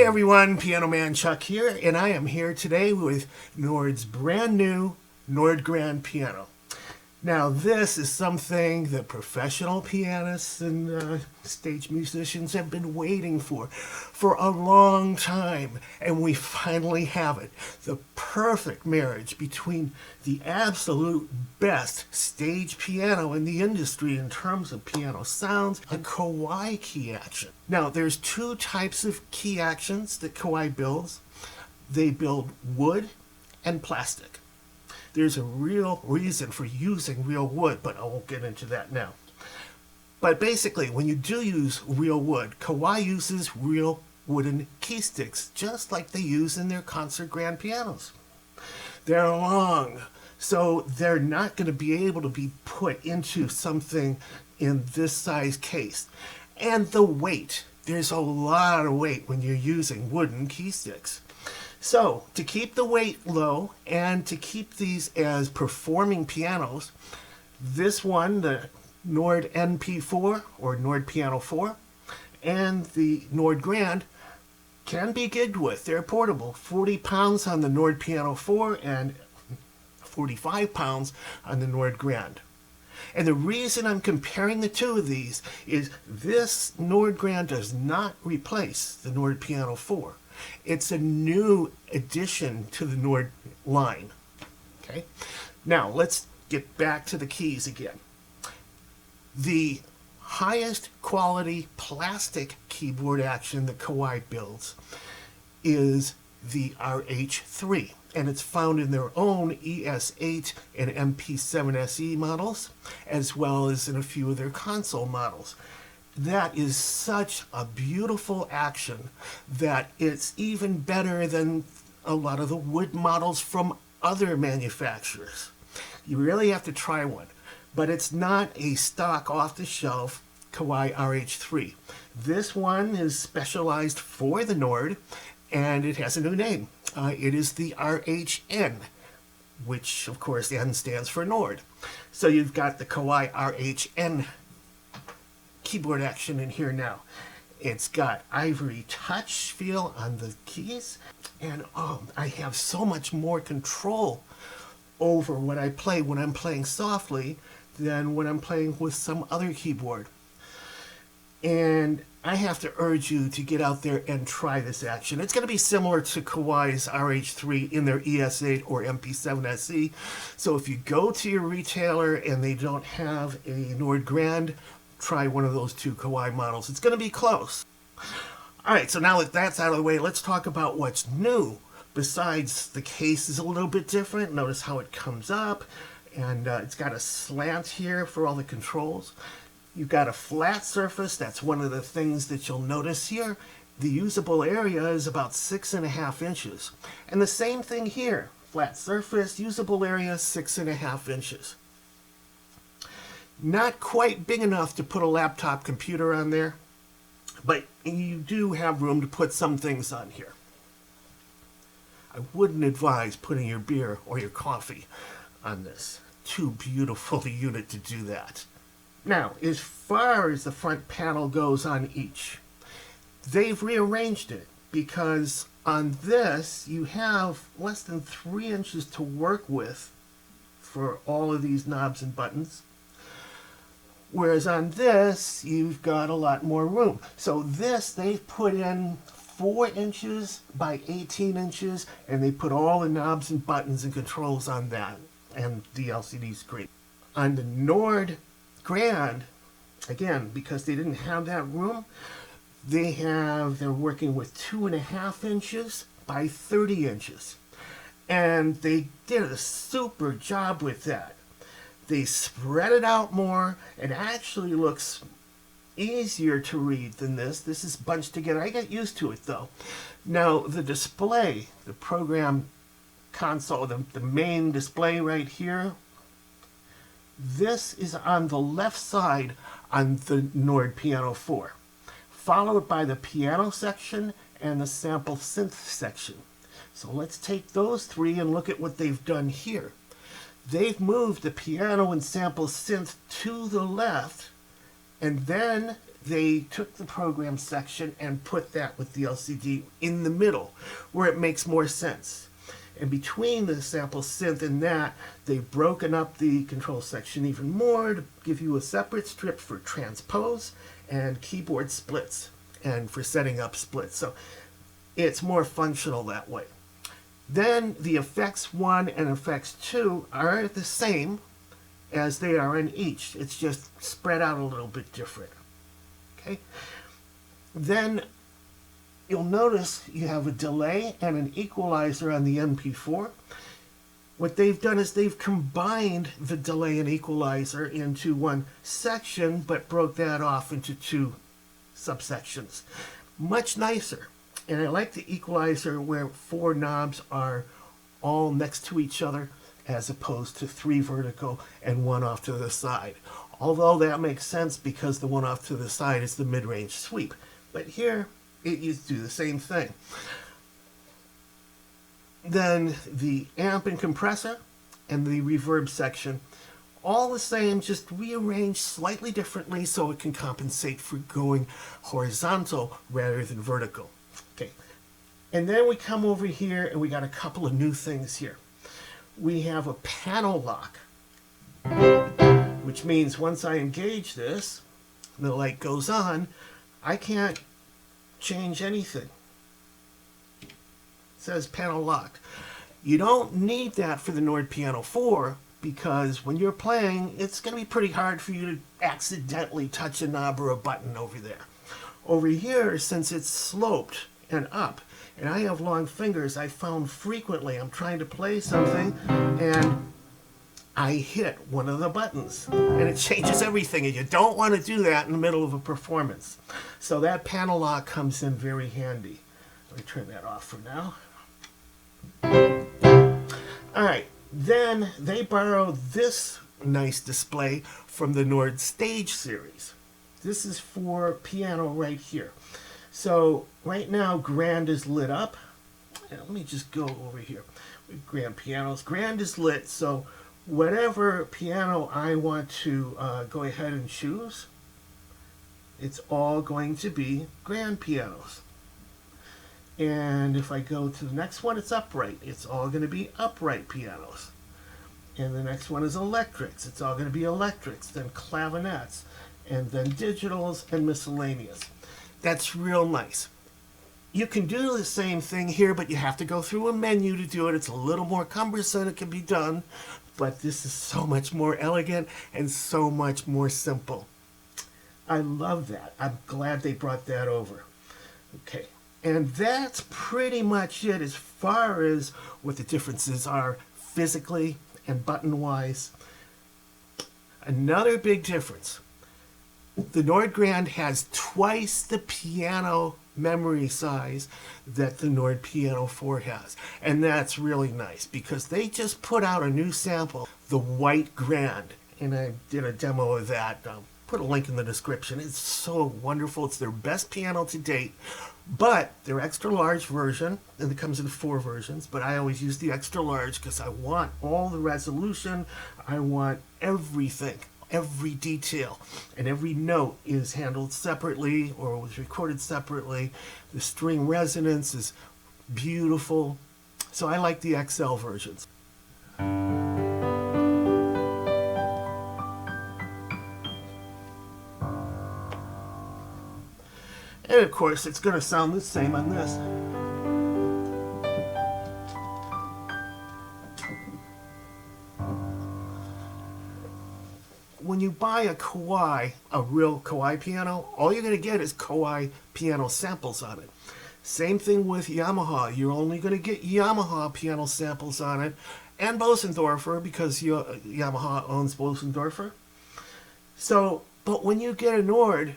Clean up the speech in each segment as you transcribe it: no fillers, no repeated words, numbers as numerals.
Hey everyone, Piano Man Chuck here, and I am here today with Nord's brand new Nord Grand piano. Now this is something that professional pianists and stage musicians have been waiting for a long time, and we finally have it. The perfect marriage between the absolute best stage piano in the industry in terms of piano sounds and Kawai key action. Now there's two types of key actions that Kawai builds. They build wood and plastic. There's a real reason for using real wood, but I won't get into that now. But basically, when you do use real wood, Kawai uses real wooden key sticks, just like they use in their concert grand pianos. They're long, so they're not going to be able to be put into something in this size case. And the weight, there's a lot of weight when you're using wooden key sticks. So, to keep the weight low and to keep these as performing pianos, this one, the Nord NP4 or Nord Piano 4, and the Nord Grand can be gigged with. They're portable. 40 pounds on the Nord Piano 4 and 45 pounds on the Nord Grand. And the reason I'm comparing the two of these is this Nord Grand does not replace the Nord Piano 4. It's a new addition to the Nord line. Okay, now let's get back to the keys again. The highest quality plastic keyboard action that Kawai builds is the RH3, and it's found in their own ES8 and MP7 SE models, as well as in a few of their console models. That is such a beautiful action that it's even better than a lot of the wood models from other manufacturers. You really have to try one, but it's not a stock off-the-shelf Kawai RH3. This one is specialized for the Nord, and it has a new name. It is the RHN, which of course N stands for Nord. So you've got the Kawai RHN keyboard action in here now. It's got ivory touch feel on the keys, and I have so much more control over what I play when I'm playing softly than when I'm playing with some other keyboard. And I have to urge you to get out there and try this action. It's going to be similar to Kawai's RH3 in their ES8 or MP7 SE. So if you go to your retailer and they don't have a Nord Grand, try one of those two Kawai models. It's going to be close. Alright, so now that that's out of the way, let's talk about what's new. Besides, the case is a little bit different. Notice how it comes up, and it's got a slant here for all the controls. You've got a flat surface. That's one of the things that you'll notice here. The usable area is about 6.5 inches. And the same thing here. Flat surface, usable area, 6.5 inches. Not quite big enough to put a laptop computer on there, but you do have room to put some things on here. I wouldn't advise putting your beer or your coffee on this. Too beautiful a unit to do that. Now, as far as the front panel goes on each, they've rearranged it because on this you have less than 3 inches to work with for all of these knobs and buttons. Whereas on this, you've got a lot more room. So this, they've put in 4 inches by 18 inches, and they put all the knobs and buttons and controls on that, and the LCD screen. On the Nord Grand, again, because they didn't have that room, they're working with 2.5 inches by 30 inches. And they did a super job with that. They spread it out more. It actually looks easier to read than this. This is bunched together. I get used to it though. Now the display, the program console, the main display right here, this is on the left side on the Nord Piano 4, followed by the piano section and the sample synth section. So let's take those three and look at what they've done here. They've moved the piano and sample synth to the left, and then they took the program section and put that with the LCD in the middle, where it makes more sense. And between the sample synth and that, they've broken up the control section even more to give you a separate strip for transpose and keyboard splits and for setting up splits. So it's more functional that way. Then the effects 1 and effects 2 are the same as they are in each. It's just spread out a little bit different. Okay. Then you'll notice you have a delay and an equalizer on the MP4. What they've done is they've combined the delay and equalizer into one section, but broke that off into 2 subsections. Much nicer. And I like the equalizer where 4 knobs are all next to each other, as opposed to 3 vertical and 1 off to the side. Although that makes sense because the 1 off to the side is the mid-range sweep. But here, you do the same thing. Then the amp and compressor and the reverb section, all the same, just rearranged slightly differently so it can compensate for going horizontal rather than vertical. Okay. And then we come over here and we got a couple of new things here. We have a panel lock, which means once I engage this, the light goes on, I can't change anything. It says panel locked. You don't need that for the Nord Piano 4 because when you're playing, it's going to be pretty hard for you to accidentally touch a knob or a button over there. Over here, since it's sloped and up, and I have long fingers, I found frequently I'm trying to play something and I hit one of the buttons and it changes everything, and you don't want to do that in the middle of a performance. So that panel lock comes in very handy. Let me turn that off for now. Alright, then they borrowed this nice display from the Nord Stage series. This is for piano right here. So right now Grand is lit up. And let me just go over here with Grand pianos. Grand is lit, so whatever piano I want to go ahead and choose, it's all going to be grand pianos. And if I go to the next one, it's upright. It's all going to be upright pianos. And the next one is electrics. It's all going to be electrics, then clavinets, and then digitals and miscellaneous. That's real nice. You can do the same thing here, but you have to go through a menu to do it. It's a little more cumbersome. It can be done, but this is so much more elegant and so much more simple. I love that. I'm glad they brought that over. Okay, and that's pretty much it as far as what the differences are physically and button-wise. Another big difference. The Nord Grand has twice the piano memory size that the Nord Piano 4 has. And that's really nice because they just put out a new sample, the White Grand. And I did a demo of that. I'll put a link in the description. It's so wonderful. It's their best piano to date. But their extra large version, and it comes in 4 versions, but I always use the extra large because I want all the resolution. I want everything. Every detail and every note is handled separately or was recorded separately. The string resonance is beautiful. So I like the XL versions. And of course, it's going to sound the same on this. When you buy a Kawai, a real Kawai piano, all you're going to get is Kawai piano samples on it. Same thing with Yamaha. You're only going to get Yamaha piano samples on it, and Bosendorfer because Yamaha owns Bosendorfer. So, but when you get a Nord,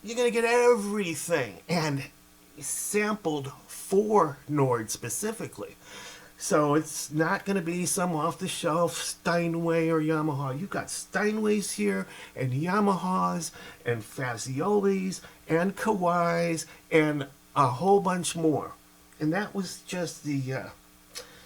you're going to get everything, and sampled for Nord specifically. So it's not going to be some off-the-shelf Steinway or Yamaha. You've got Steinways here, and Yamahas, and Faziolis, and Kawais, and a whole bunch more. And that was just the,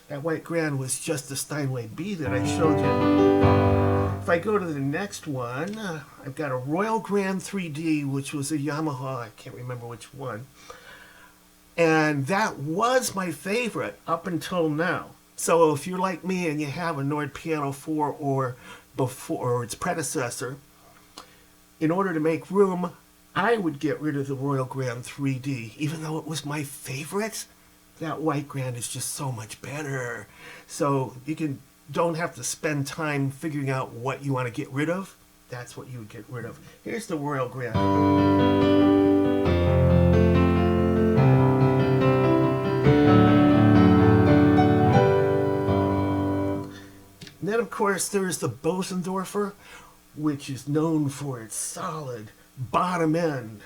that White Grand was just the Steinway B that I showed you. if I go to the next one, I've got a Royal Grand 3D, which was a Yamaha. I can't remember which one. And that was my favorite up until now. So if you're like me and you have a Nord Piano 4 or its predecessor, in order to make room, I would get rid of the Royal Grand 3D. Even though it was my favorite, that white Grand is just so much better. So you don't have to spend time figuring out what you want to get rid of. That's what you would get rid of. Here's the Royal Grand. And then, of course, there's the Bosendorfer, which is known for its solid bottom end.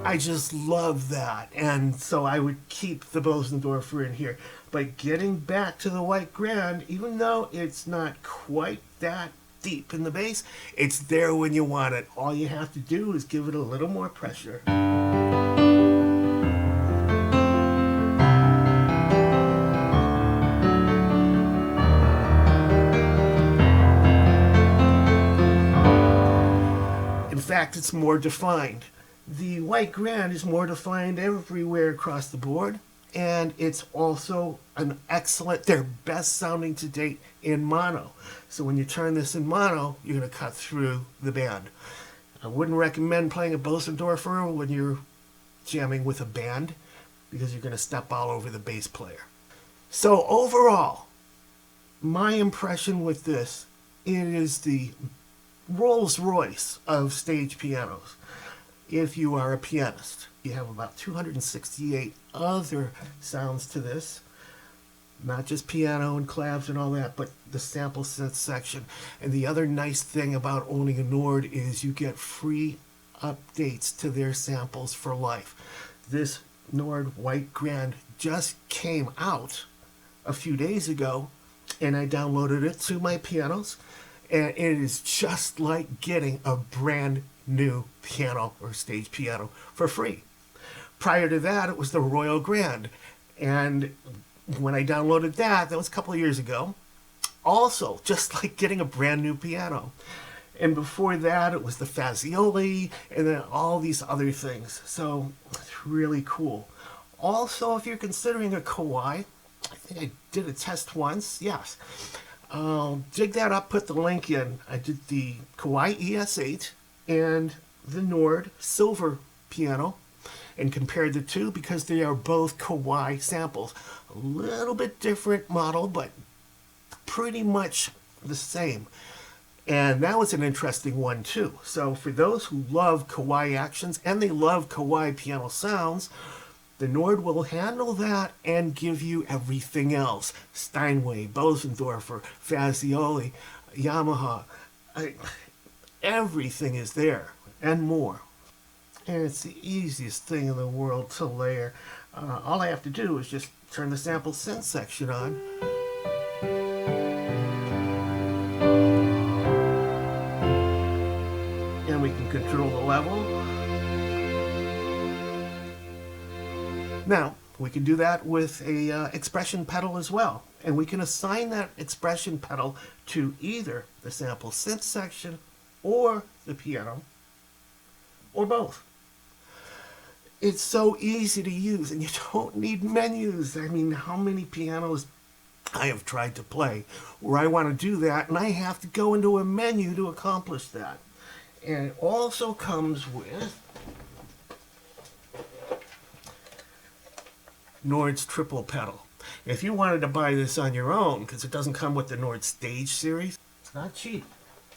I just love that, and so I would keep the Bosendorfer in here. But getting back to the white Grand, even though it's not quite that deep in the bass, it's there when you want it. All you have to do is give it a little more pressure. In fact, it's more defined. The white Grand is more defined everywhere across the board, and it's also an excellent, their best sounding to date in mono. So when you turn this in mono, you're going to cut through the band. I wouldn't recommend playing a Bosendorfer when you're jamming with a band, because you're going to step all over the bass player. So overall, my impression with this, it is the Rolls Royce of stage pianos. If you are a pianist, you have about 268 other sounds to this. Not just piano and claves and all that, but the sample synth section. And the other nice thing about owning a Nord is you get free updates to their samples for life. This Nord White Grand just came out a few days ago, and I downloaded it to my pianos, and it is just like getting a brand new piano or stage piano for free. Prior to that, it was the Royal Grand, and when I downloaded that was a couple of years ago, also just like getting a brand new piano. And before that, it was the Fazioli, and then all these other things. So it's really cool. Also, if you're considering a Kawai, I think I did a test once, yes. Dig that up, put the link in. I did the Kawai ES8 and the Nord Silver piano and compared the two because they are both Kawai samples. A little bit different model, but pretty much the same. And that was an interesting one too. So for those who love Kawai actions and they love Kawai piano sounds, the Nord will handle that and give you everything else. Steinway, Bosendorfer, Fazioli, Yamaha. Everything is there and more. And it's the easiest thing in the world to layer. All I have to do is just turn the sample synth section on. And we can control the level. Now, we can do that with a expression pedal as well. And we can assign that expression pedal to either the sample synth section or the piano, or both. It's so easy to use, and you don't need menus. I mean, how many pianos I have tried to play where I want to do that, and I have to go into a menu to accomplish that. And it also comes with Nord's triple pedal. If you wanted to buy this on your own, because it doesn't come with the Nord Stage series, it's not cheap.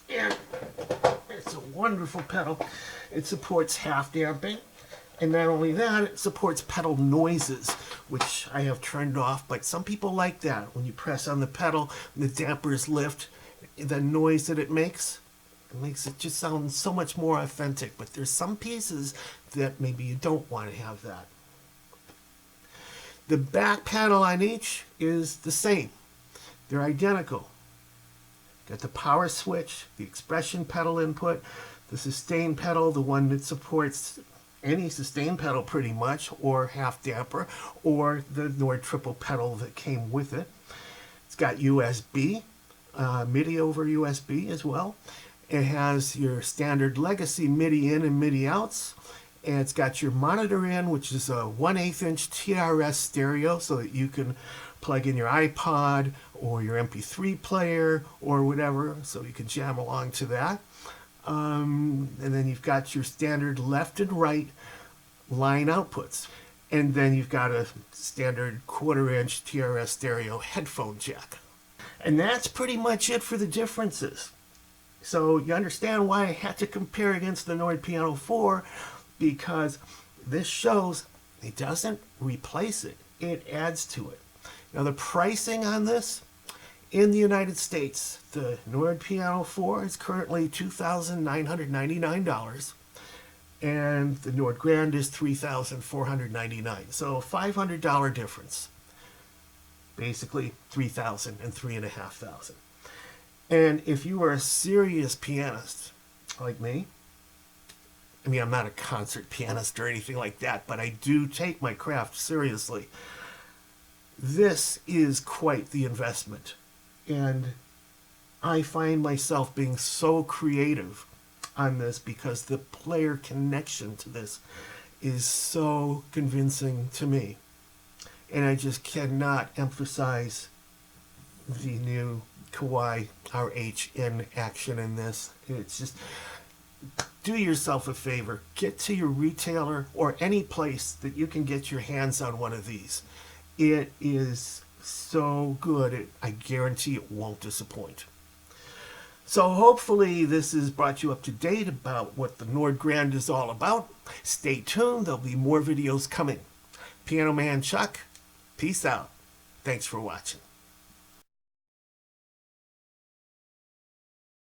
Yeah, it's a wonderful pedal. It supports half damping, and not only that, it supports pedal noises, which I have turned off, but some people like that. When you press on the pedal and the dampers lift, the noise that it makes it just sound so much more authentic. But there's some pieces that maybe you don't want to have that. The back panel on each is the same. They're identical. Got the power switch, the expression pedal input, the sustain pedal, the one that supports any sustain pedal pretty much, or half damper, or the Nord triple pedal that came with it. It's got USB, MIDI over USB as well. It has your standard legacy MIDI in and MIDI outs. And it's got your monitor in, which is a 1/8 inch TRS stereo, so that you can plug in your iPod or your MP3 player or whatever, so you can jam along to that. And then you've got your standard left and right line outputs. And then you've got a standard 1/4 inch TRS stereo headphone jack. And that's pretty much it for the differences. So you understand why I had to compare against the Nord Piano 4, because this shows it doesn't replace it, it adds to it. Now the pricing on this in the United States, the Nord Piano 4 is currently $2,999, and the Nord Grand is $3,499. So a $500 difference. Basically $3,000 and $3,500. And if you are a serious pianist like me, I mean, I'm not a concert pianist or anything like that, but I do take my craft seriously. This is quite the investment. And I find myself being so creative on this because the player connection to this is so convincing to me. And I just cannot emphasize the new Kawai RH in action in this. It's just, do yourself a favor, get to your retailer or any place that you can get your hands on one of these. It is so good, I guarantee it won't disappoint. So hopefully this has brought you up to date about what the Nord Grand is all about. Stay tuned, there'll be more videos coming. Piano Man Chuck, peace out. Thanks for watching.